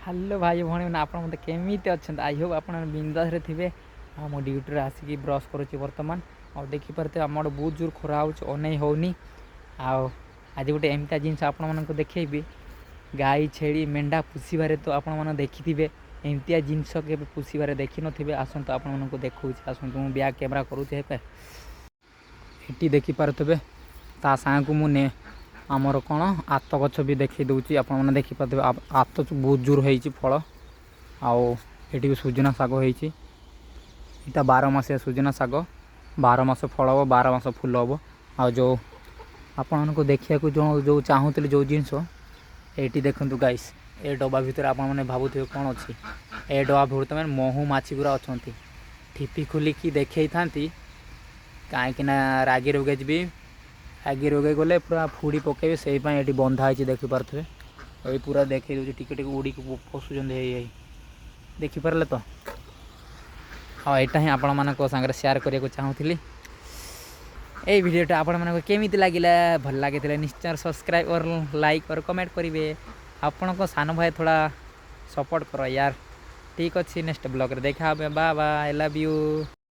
Hello भाई भाई मैंने आप केमी अच्छा आई होप आप बिंदास थे मो ड्यूटी आसिक ब्रश करुच्ची बर्तमान और देखिपे आम बहुत जोर खरा होने होनी आज गोटे एमती जिनस आप देखी गाई छेड़ी मेंढा पुषिबार तो आपने देखि थे एमती जिनस के पुषिबार देखी थे आसतु आपको देखा आसतु मुझे बैक कैमेरा करुचे ये देखिपे ता साग मुझे आमर कौन आत गछ भी देखी दूसरी आपने देखिपे आत बहुत जोर हो फल आठ भी सुजना शाग होता 12 मासिया सुजना शाग 12 मास फल हम 12 मास फूल हम आ जो आपण को देखा जो जो चाहूली जो जिनस ये देखु गाइस ए डब्बा भितर आपने भावुवे कौन अच्छी ए डब्बा भर महू माछी गुरा अच्छा ठिपी खोलिकी देखी था कहीं रागी रोगेज भी रागी रोगे गले पूरा फुड़ी पकड़े से ये बंधा देखिपे ये पूरा देखी दूसरी टिके उड़ी पशुंट देखिपारे तो हाँ यहाँ ही आपण मान सागर सेयार करने को चाहूली ये वीडियोटा आपण मानक केमी लगे भल लगे निश्चय सब्सक्राइब और लाइक और कमेंट करेंगे आपण को सान भाई थोड़ा सपोर्ट करो यार ठीक अच्छे नेक्स्ट ब्लॉग रे देखा bye bye I love you.